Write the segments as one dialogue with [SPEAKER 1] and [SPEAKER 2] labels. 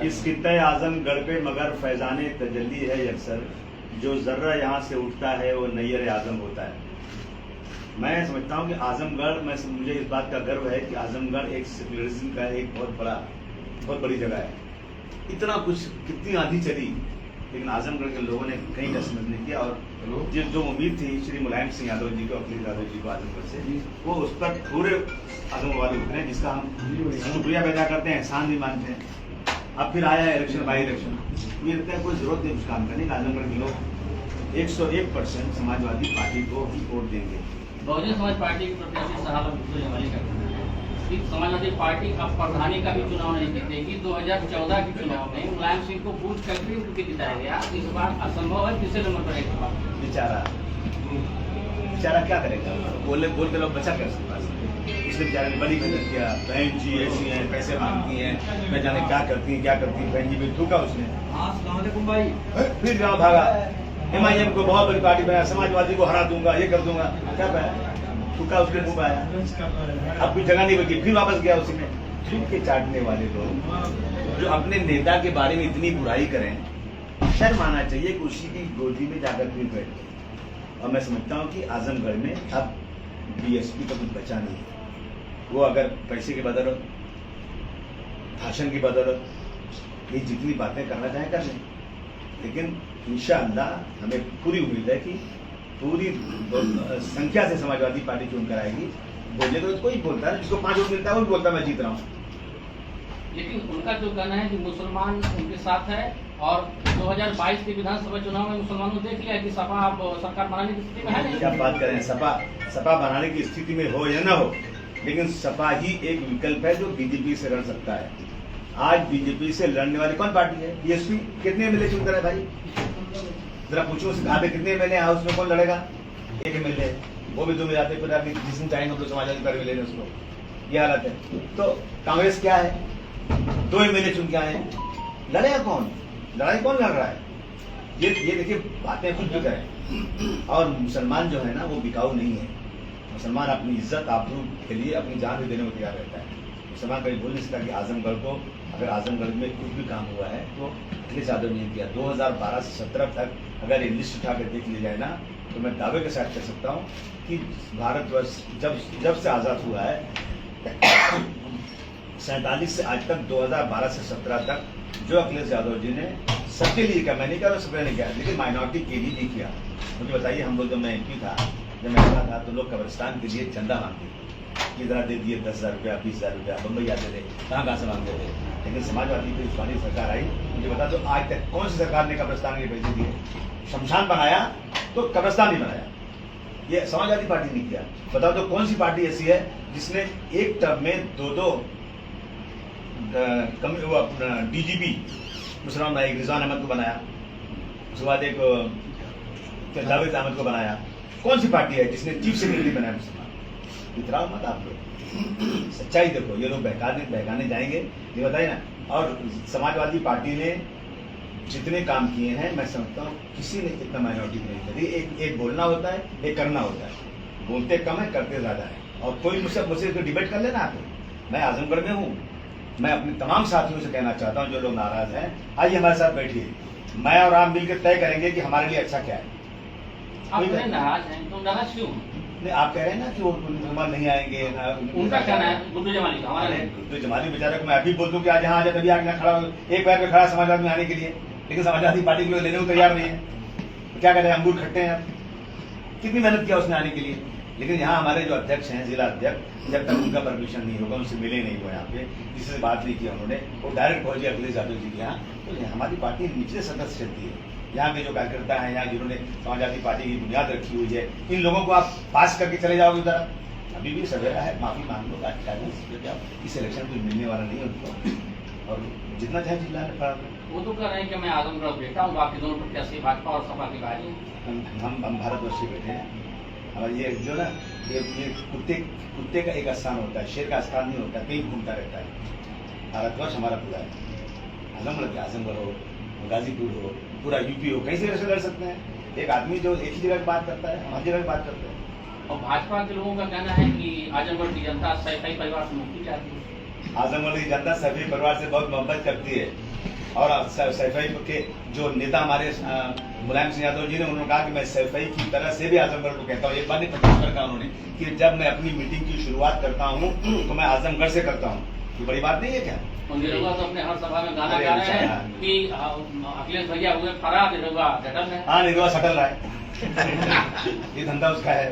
[SPEAKER 1] इस खित्ते आजमगढ़ पे मगर फैजाने तजल्ली है अक्सर, जो जर्रा यहाँ से उठता है वो नैयर आजम होता है। मैं समझता हूँ कि आजमगढ़ मुझे इस बात का गर्व है कि आजमगढ़ एक सेक्युलरिज्म का एक बहुत बड़ी जगह है। इतना कुछ कितनी आंधी चली लेकिन आजमगढ़ के लोगों ने कहीं दस्तमत नहीं किया। और जो उम्मीद थी श्री मुलायम सिंह यादव जी को, अखिलेश यादव जी को आजमगढ़ से, वो उस पर पूरे आजमगढ़ वाले उतरे, जिसका हम शुक्रिया पैदा करते हैं, एहसान भी मानते हैं। अब फिर आया इलेक्शन, बाई इलेक्शन, मुझे लगता है कोई जरूरत नहीं उस काम करने का। आजमगढ़ के लोग 101% समाजवादी पार्टी को ही वोट देंगे।
[SPEAKER 2] बहुजन समाज पार्टी के प्रत्याशी साहब अब्दुल का कहना है कि समाजवादी पार्टी अब प्रधानी का भी चुनाव नहीं जीतेगी। 2014 के चुनाव में मुलायम सिंह को बूथ करके उनके जिताया गया, इस बार असंभव है। तीसरे नंबर पर एक
[SPEAKER 1] बेचारा क्या करेगा? बोल के लोग बचा कर सकते हैं। इसने बेचारे ने बड़ी मेहनत किया, बहन जी ऐसी हैं, पैसे मांगती हैं, मैं जाने क्या करती है, बहन जी में थूका उसने। फिर गाँव भागा, MIM को बहुत बड़ी पार्टी बनाया, समाजवादी को हरा दूंगा, ये कर दूंगा, क्या पाया? थूका उसके मुंह में आया। अब कोई जगह नहीं बची, फिर वापस गया उसी में। थूक के चाटने वाले लोग जो अपने नेता के बारे में इतनी बुराई करें, शर्म आना चाहिए कि उसी की गोदी में जाकर फिर बैठे। और मैं समझता हूँ कि आजमगढ़ में अब BSP का कुछ बचा नहीं है। वो अगर पैसे की बदौलत, भाषण की बदौलत ये जितनी बातें करना चाहें कर लें, लेकिन इंशाअल्लाह हमें पूरी उम्मीद है कि पूरी संख्या से समाजवादी पार्टी चुन कर आएगी। बोलने तो कोई बोलता है, जिसको 5 वोट मिलता है वो भी बोलता है मैं जीत रहा हूँ।
[SPEAKER 2] लेकिन उनका जो कहना है कि मुसलमान उनके साथ है, और 2022 के विधानसभा चुनाव में मुसलमानों देख लिया कि सपा अब सरकार बनाने की स्थिति में है नहीं।
[SPEAKER 1] क्या बात करें, सपा बनाने की स्थिति में हो या ना हो, लेकिन सपा ही एक विकल्प है जो BJP से लड़ सकता है। आज BJP से लड़ने वाली कौन पार्टी है? BSP। कितने MLA चुनकर है भाई? जरा पूछो उस घाटे कितने MLA हैं, उसमें कौन लड़ेगा? एक MLA, वो भी 2 में जाते, फिर आप जिस दिन चाहेंगे तो समाजवादी पार्टी में लेने उसको। ये हालत है। तो कांग्रेस क्या है? 2 MLA चुन के आए, लड़ेगा कौन? लड़ाई कौन लड़ रहा है? ये देखिए, बातें कुछ भी करें। और मुसलमान जो है ना वो बिकाऊ नहीं है। मुसलमान अपनी इज्जत आबरू के लिए अपनी जान भी देने को तैयार रहता है। मुसलमान कभी बोल नहीं सकता कि आजमगढ़ को, अगर आजमगढ़ में कुछ भी काम हुआ है तो अखिलेश यादव ने किया। 2012 से 17 तक अगर ये लिस्ट उठा कर देख लिया जाए ना, तो मैं दावे के साथ कह सकता हूँ कि भारतवर्ष जब से आज़ाद हुआ है 47 से आज तक, 2012 से 17 तक जो अखिलेश यादव जी ने सबके लिए किया, मैं नहीं कह रहा सबके नहीं किया, लेकिन माइनॉरिटी के लिए नहीं किया। मुझे बताइए, हम लोग जब मैं MP था, जब मैं खड़ा था, तो लोग कब्रिस्तान के लिए चंदा मांगते थे, इधर दे दिए 10,000 रुपया, 20,000 रुपया, बम्बई आते थे, कहाँ से मांगते थे। लेकिन समाजवादी की उस्मानी सरकार आई, मुझे बता दो आज तक कौन सी सरकार ने कब्रिस्तान के पैसे दिए? शमशान बनाया तो कब्रिस्तान नहीं बनाया, ये समाजवादी पार्टी नहीं किया। बताओ तो कौन सी पार्टी ऐसी है जिसने एक टर्म में 2 DGP मुसलमान नाइक रिजवान अहमद को बनाया, उसके बाद एक जावेद अहमद को बनाया? कौन सी पार्टी है जिसने चीफ सेक्रेटरी बनाया मुसलमान? इतराओ मत आप लोग, सच्चाई देखो। ये लोग बहकाने जाएंगे, ये बताइए ना। और समाजवादी पार्टी ने जितने काम किए हैं, मैं समझता हूँ किसी ने इतना माइनॉरिटी नहीं करी। एक बोलना होता है, एक करना होता है। बोलते कम है, करते ज्यादा है। और कोई मुझसे डिबेट कर लेना आके, मैं आजमगढ़ में हूँ, मैं अपने तमाम साथियों से कहना चाहता हूँ जो लोग नाराज हैं, आइए हमारे साथ बैठिए, मैं और आप मिलकर तय करेंगे कि हमारे लिए अच्छा क्या है।
[SPEAKER 2] आप नाराज हैं तो नाराज क्यों?
[SPEAKER 1] नहीं, आप कह रहे हैं ना कि वो मुसलमान नहीं आएंगे।
[SPEAKER 2] उनका कहना है गुड्डू जमाली का, हमारा नहीं।
[SPEAKER 1] गुड्डू जमाली बेचारे को मैं अभी बोल दूं कि आज यहाँ आ जाए, तभी आगे खड़ा हो, एक पैर पे खड़ा समाजवाद में आने के लिए, लेकिन समाजवादी पार्टी के लोग लेने को तैयार नहीं है। तो क्या कह रहे हैं, अंगूर खट्टे हैं। कितनी मेहनत किया उसने आने के लिए, लेकिन यहाँ हमारे जो अध्यक्ष हैं, जिला अध्यक्ष, जब तक उनका परमिशन नहीं होगा, उनसे मिले नहीं हुए यहाँ पे, किसी से बात नहीं किया उन्होंने, वो डायरेक्ट पहुंच गया अखिलेश यादव जी के यहाँ। तो हमारी पार्टी निचले सतह से चलती है। यहाँ के जो कार्यकर्ता हैं, यहाँ जिन्होंने समाजवादी पार्टी की बुनियाद रखी हुई है, इन लोगों को आप पास करके चले जाओगे उधर। अभी भी सवेरा है, माफी मांग लो, इस इलेक्शन को मिलने वाला नहीं है उनको, और जितना चाहे जिला
[SPEAKER 2] वो तो कह रहे हैं कि मैं आजमगढ़ बेटा हूँ, बाकी दोनों प्रत्याशी भाजपा और सपा के भाई हैं।
[SPEAKER 1] हम भारतवर्षी बैठे हैं। और ये जो ना, ये कुत्ते का एक स्थान होता है, शेर का स्थान नहीं होता, कहीं घूमता रहता है। भारतवर्ष हमारा पूरा है। आजमगढ़ हो, गाजीपुर हो, पूरा UP हो, कहीं से लड़ सकते हैं। एक आदमी जो एक ही जगह की बात करता है, हर जगह की बात करते हैं।
[SPEAKER 2] और भाजपा के लोगों का कहना है कि आजमगढ़ की जनता सैफई परिवार से मुक्ति चाहती है।
[SPEAKER 1] आजमगढ़ की जनता सभी परिवार से बहुत मोहब्बत करती है। और सैफई के जो नेता हमारे मुलायम सिंह यादव जी ने, उन्होंने कहा कि मैं सैफई की तरह से भी आजमगढ़ को कहता हूँ। एक बार नहीं 25 बार कहा उन्होंने कि जब मैं अपनी मीटिंग की शुरुआत करता हूँ तो मैं आजमगढ़ से करता हूँ। ये बड़ी बात नहीं है क्या?
[SPEAKER 2] निरहुआ तो अपने हर सभा में गाना गा रहे हैं कि अखिलेश भैया हुए फरार, निरहुआ डटल है।
[SPEAKER 1] हाँ, निरहुआ सटल रहा है ये धंधा उसका है,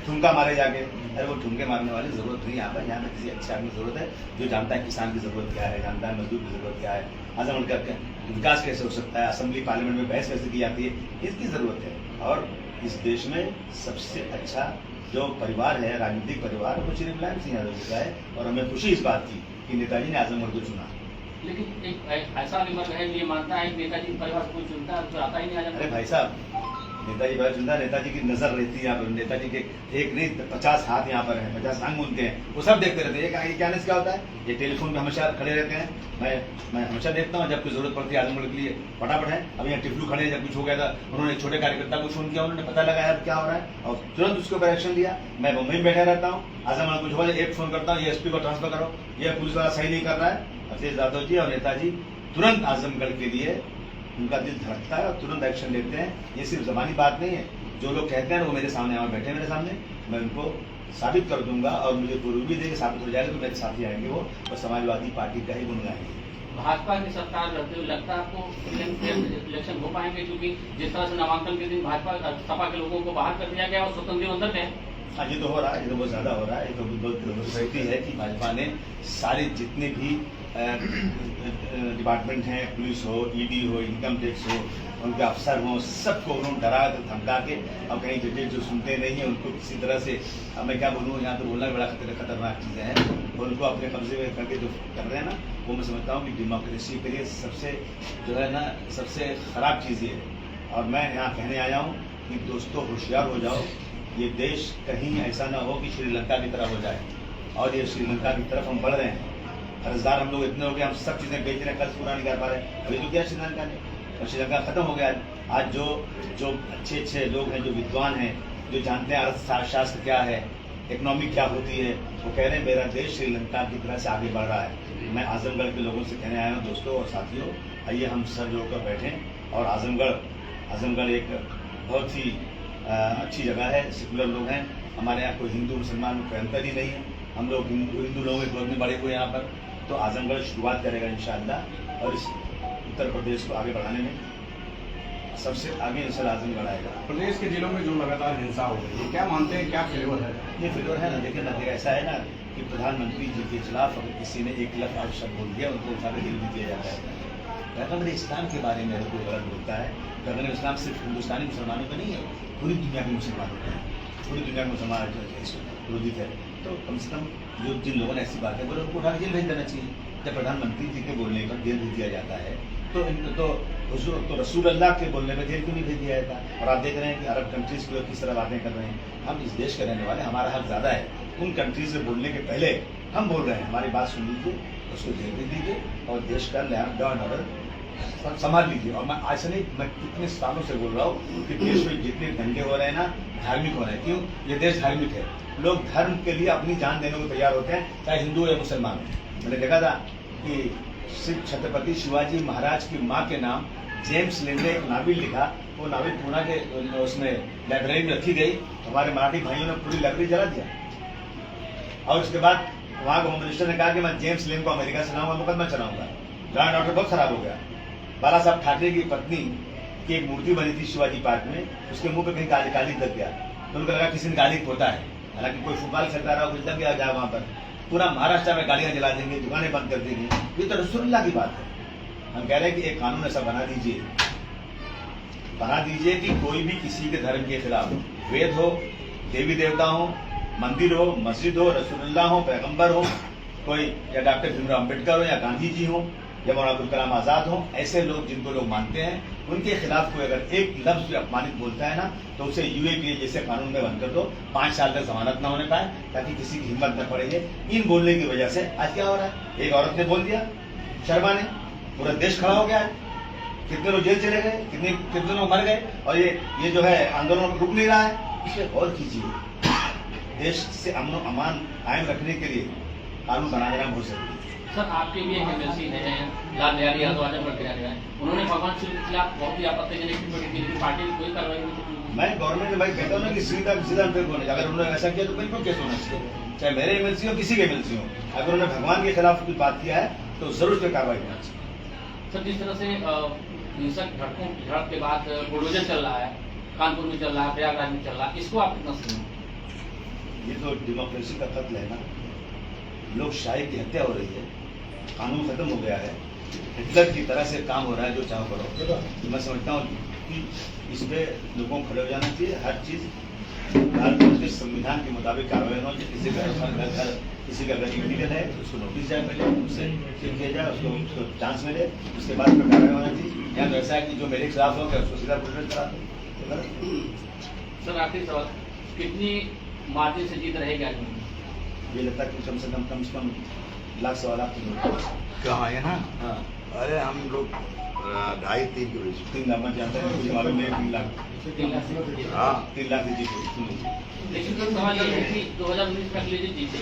[SPEAKER 1] ठुमका मारे जाके। अरे वो ठुमके मारने वाली जरूरत नहीं यहाँ पर। यहाँ पर किसी अच्छे आदमी की जरूरत है जो जानता है किसान की जरूरत क्या है, जानता है मजदूर की जरूरत क्या है, आजमगढ़ का विकास कैसे हो सकता है, असेंबली पार्लियामेंट में बहस कैसे की जाती है, इसकी जरूरत है। और इस देश में सबसे अच्छा जो परिवार है, राजनीतिक परिवार, वो श्री मुलायम सिंह यादव जी का है। और हमें खुशी इस बात की कि नेताजी ने आजमगढ़ को चुना।
[SPEAKER 2] लेकिन एक ऐसा विमर्श है, ये मानता है कि नेताजी परिवार कोई चुनता है तो आता ही नहीं आजमगढ़।
[SPEAKER 1] अरे भाई साहब, नेताजी भाई चुनता, नेताजी की नजर रहती है यहाँ पर। नेताजी के एक नहीं 50 हाथ यहाँ पर हैं, 50 अंग उनके हैं, वो सब देखते रहते हैं। ये क्या होता है, ये टेलीफोन पे हमेशा खड़े रहते हैं। मैं हमेशा देखता हूँ, जब कोई जरूरत पड़ती है आजमगढ़ के लिए फटाफट है। अभी यहाँ टिफलू खड़े हैं, जब कुछ हो गया था, उन्होंने एक छोटे कार्यकर्ता को फोन किया, उन्होंने पता लगाया क्या हो रहा है और तुरंत उसके ऊपर एक्शन लिया। मैं मुंबई में बैठा रहता हूँ, आजमगढ़ कुछ हो जाए एक फोन करता हूँ, ये एसपी को ट्रांसफर करो, ये पुलिस वाला सही नहीं कर रहा है। अखिलेश यादव जी और नेताजी तुरंत आजमगढ़ के लिए, उनका दिल धड़कता है और तुरंत एक्शन लेते हैं। ये सिर्फ जबानी बात नहीं है, जो लोग कहते हैं वो मेरे सामने यहाँ बैठे मेरे सामने, मैं उनको साबित कर दूंगा और मुझे पूर्व भी देंगे, साबित हो जाएगा तो मेरे साथी आएंगे वो, और समाजवादी पार्टी का ही गुण गाएंगे।
[SPEAKER 2] भाजपा की सरकार रहते हुए लगता है आपको इलेक्शन हो पाएंगे? क्योंकि जिस तरह से नामांकन के दिन भाजपा सपा के लोगों को बाहर कर दिया गया और स्वतंत्र अंदर में।
[SPEAKER 1] हाँ, ये तो हो रहा है, ये तो बहुत ज्यादा हो रहा है। ये तो बहुत सही है कि भाजपा ने सारे जितने भी डिपार्टमेंट हैं, पुलिस हो, ईडी हो, इनकम टैक्स हो, उनके अफसर हों, सबको उन्होंने डरा धमका के, और कहीं जजेज जो सुनते नहीं है उनको किसी तरह से, अब मैं क्या बोलूँ, यहाँ तो बोलना बड़ा खतरनाक चीज़ें हैं, उनको अपने कब्जे में करके जो कर रहे हैं ना, वो मैं समझता हूँ कि डेमोक्रेसी के लिए सबसे जो है ना, सबसे खराब चीज़ ये है। और मैं यहाँ कहने आया हूँ कि दोस्तों होशियार हो जाओ, ये देश कहीं ऐसा ना हो कि श्रीलंका की तरह हो जाए। और ये श्रीलंका की तरफ हम बढ़ रहे हैं, कर्जदार हम लोग इतने हो गए, हम सब चीज़ें बेच रहे हैं, कर्ज पूरा नहीं कर पा रहे। अभी तो क्या श्रीलंका ने, और श्रीलंका खत्म हो गया। आज जो अच्छे लोग हैं, जो विद्वान हैं, जो जानते हैं अर्थशास्त्र क्या है, इकोनॉमी क्या होती है, वो कह रहे हैं मेरा देश श्रीलंका की तरह से आगे बढ़ रहा है। मैं आजमगढ़ के लोगों से कहने आया हूँ, दोस्तों और साथियों, आइए हम सब जोड़कर बैठें। और आजमगढ़ एक बहुत ही अच्छी जगह है, सेकुलर लोग हैं, हमारे यहाँ कोई हिंदू मुसलमान कोई अंतर ही नहीं है, हम लोग हिंदू लोगों के गोद में बड़े हुए यहाँ पर। तो आजमगढ़ शुरुआत करेगा इंशाअल्लाह, और इस उत्तर प्रदेश को आगे बढ़ाने में सबसे आगे इंशाअल्लाह आजमगढ़ आएगा।
[SPEAKER 3] प्रदेश के जिलों में जो लगातार हिंसा हो रही है, क्या मानते हैं, क्या फेवर है?
[SPEAKER 1] ये फेवर है ना, देखिए ना, ऐसा है ना कि प्रधानमंत्री जी के खिलाफ अगर किसी ने एक लफ्ज़ शब्द बोल दिया, उनको उठा के जेल भी दिया जाता है। पैगम्बर इस्लाम के बारे में अगर कोई गलत बोलता है, पैगम्बर इस्लाम सिर्फ हिंदुस्तानी मुसलमानों का नहीं है, पूरी दुनिया के मुसलमानों का है, पूरी दुनिया के मुसलमान विरोधित है। तो कम से कम जो जिन लोगों ने ऐसी बात है, वो उनको उठा के जेल भेज देना चाहिए। जब प्रधानमंत्री जी के बोलने पर जेल भेज दिया जाता है, तो रसूल अल्लाह के बोलने पर जेल क्यों नहीं भेज दिया जाता? और आप देख रहे हैं कि अरब कंट्रीज के लोग किस तरह बातें कर रहे हैं। हम इस देश के रहने वाले, हमारा हक ज़्यादा है, उन कंट्रीज से बोलने के पहले हम बोल रहे हैं, हमारी बात सुन लीजिए, उसको जेल भेज दीजिए और देश का लॉ एंड ऑर्डर संभाल लीजिए। और मैं आज से नहीं, मैं कितने सालों से बोल रहा हूँ कि देश में जितने दंगे हो रहे हैं ना, धार्मिक हो रहे हैं। क्यों? ये देश धार्मिक है, लोग धर्म के लिए अपनी जान देने को तैयार होते हैं, चाहे हिंदू हो या मुसलमान हो। मैंने देखा था कि छत्रपति शिवाजी महाराज की माँ के नाम जेम्स लिंड ने एक नावल लिखा, वो नावल पूना के उसमें लाइब्रेरी में रखी गई, हमारे मराठी भाइयों ने पूरी लाइब्रेरी जला दिया। और उसके बाद वहाँ के होम मिनिस्टर ने कहा कि मैं जेम्स लिंड को अमेरिका से लाऊंगा, मुकदमा चलाऊंगा। लॉ एंड ऑर्डर बहुत खराब हो गया। बाला साहब ठाकरे की पत्नी की एक मूर्ति बनी थी शिवाजी पार्क में, उसके मुंह पे कहीं काली काली लग गया, तो उनको लगा किसी ने गाली होता है, हालांकि कोई फुटबॉल खेलता रहा, कुछ लग गया जाए वहाँ पर, पूरा महाराष्ट्र में गालियां जला देंगे, दुकानें बंद कर देंगे। ये तो रसूलुल्लाह की बात है। हम कह रहे हैं कि एक कानून ऐसा बना दीजिए कि कोई भी किसी के धर्म के खिलाफ, वेद हो, देवी देवता हो, मंदिर हो, मस्जिद हो, रसूलुल्लाह हो, पैगंबर हो, कोई या डॉक्टर भीमराव अम्बेडकर हो या गांधी जी हो या मौलाना अबुल कलाम आजाद हो, ऐसे लोग जिनको लोग मानते हैं, उनके खिलाफ कोई अगर एक लफ्ज भी अपमानित बोलता है ना, तो उसे यूएपीए जैसे कानून में बंद कर दो, 5 साल तक जमानत ना होने पाए, ताकि किसी की हिम्मत न पड़े। इन बोलने की वजह से आज क्या हो रहा है, एक औरत ने बोल दिया, शर्मा ने, पूरा देश खड़ा हो गया है, कितने लोग जेल चले गए, कितने लोग मर गए, और ये जो है आंदोलन रुक नहीं रहा है। इसे और कीजिए, देश से अमन अमान कायम रखने के लिए कानून बना देना बहुत जरूरी है।
[SPEAKER 2] सर आपके भी एक एमएलसी है लाल बिहारी यादव, आजमगढ़ के रहने वाले, उन्होंने भगवान सिंह के खिलाफ बहुत ही आपत्तिजनक टिप्पणी की थी, पार्टी की कोई कार्रवाई नहीं की।
[SPEAKER 1] मैं गवर्नमेंट में भाई कहता हूँ ना कि सीधा सीधा फिर होने, अगर उन्होंने ऐसा किया तो बिल्कुल केस होना चाहिए, चाहे मेरे एमएलसी हो किसी के एमएलसी हो, अगर उन्होंने भगवान के खिलाफ कुछ बात किया है तो जरूर पे कार्रवाई होना चाहिए।
[SPEAKER 2] सर जिस तरह से हिंसक झड़प के बाद बुलडोजर चल रहा है, कानपुर में चल रहा है, प्रयागराज में चल रहा है, इसको आप कितना सुने?
[SPEAKER 1] ये तो डेमोक्रेसी का कत्ल है ना, लोकशाही की हत्या हो रही है, कानून खत्म हो गया है, हिटलर की तरह से काम हो रहा है, जो चाहो करो। तो मैं समझता हूँ कि इस पे लोगों को खड़े हो जाना चाहिए, हर चीज भारत के संविधान के मुताबिक कार्रवाई होनी चाहिए। किसी का अगर इलीगल है तो उसको नोटिस जाए, मिले उससे चेक किया जाए, उसको चांस मिले, उसके बाद में कार्रवाई होना चाहिए। यहाँ तो ऐसा है कि जो मेरे खिलाफ होगा उसको सीधा बुलडोजर करा दो।
[SPEAKER 2] सर आखिरी सवाल, कितनी मार्जिन से जीत रहेगी आज?
[SPEAKER 1] ये लगता है कि कम से कम लाख सवा लाख तो
[SPEAKER 4] कहाँ है ना?
[SPEAKER 1] हाँ,
[SPEAKER 4] अरे हम लोग 2.5-3 के बीच।
[SPEAKER 1] 3 लाख में जानते हैं, मुझे मालूम नहीं 3 लाख 3 लाख की जीत हुई।
[SPEAKER 2] लेकिन सर सवाल ये है कि 2019 में अखिलेश जी जीते,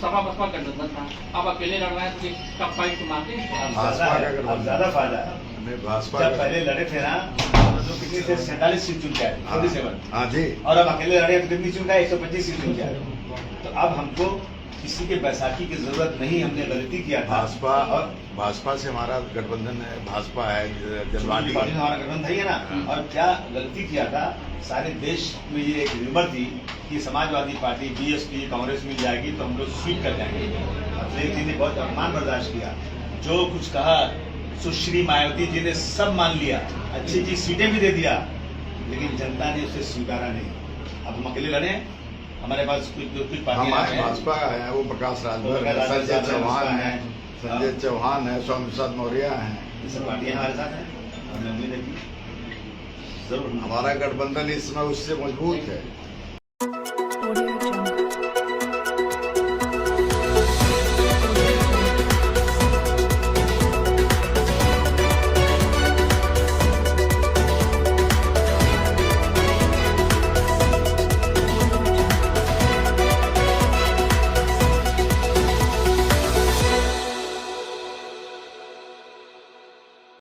[SPEAKER 2] सपा बसपा गठबंधन था, अब अकेले लड़ रहे हैं तो टफ फाइट तो मानते हैं।
[SPEAKER 1] अब ज्यादा फायदा है।
[SPEAKER 4] हमें भाजपा
[SPEAKER 1] जब पहले लड़े थे ना तो कितनी थे, 47 सीट चुन के आए, 47।
[SPEAKER 4] हाँ जी।
[SPEAKER 1] और अब अकेले लड़े तो कितनी चुन के आए, 125 सीट चुन के आए। तो अब हमको किसी के बैसाखी की जरूरत नहीं, हमने गलती किया था।
[SPEAKER 4] भाजपा से हमारा गठबंधन है, भाजपा है,
[SPEAKER 1] जनवादी पार्टी हमारा गठबंधन था ही है ना। और क्या गलती किया था, सारे देश में ये एक र्यूमर थी कि समाजवादी पार्टी बीएसपी कांग्रेस में जाएगी तो हम लोग स्वीप कर जाएंगे। अखिलेश जी ने बहुत अपमान बर्दाश्त किया, जो कुछ कहा सुश्री मायावती जी ने सब मान लिया, अच्छी अच्छी सीटें भी दे दिया, लेकिन जनता ने उसे स्वीकारा नहीं। अब हम अकेले लड़े, हमारे पास कुछ
[SPEAKER 4] हमारे भाजपा है, वो प्रकाश राजभर है, संजय चौहान है, स्वामी प्रसाद मौर्य है,
[SPEAKER 1] ये सब पार्टियां हमारे साथ हैं। हमें उम्मीद है कि जरूर
[SPEAKER 4] हमारा गठबंधन इस समय उससे मजबूत है।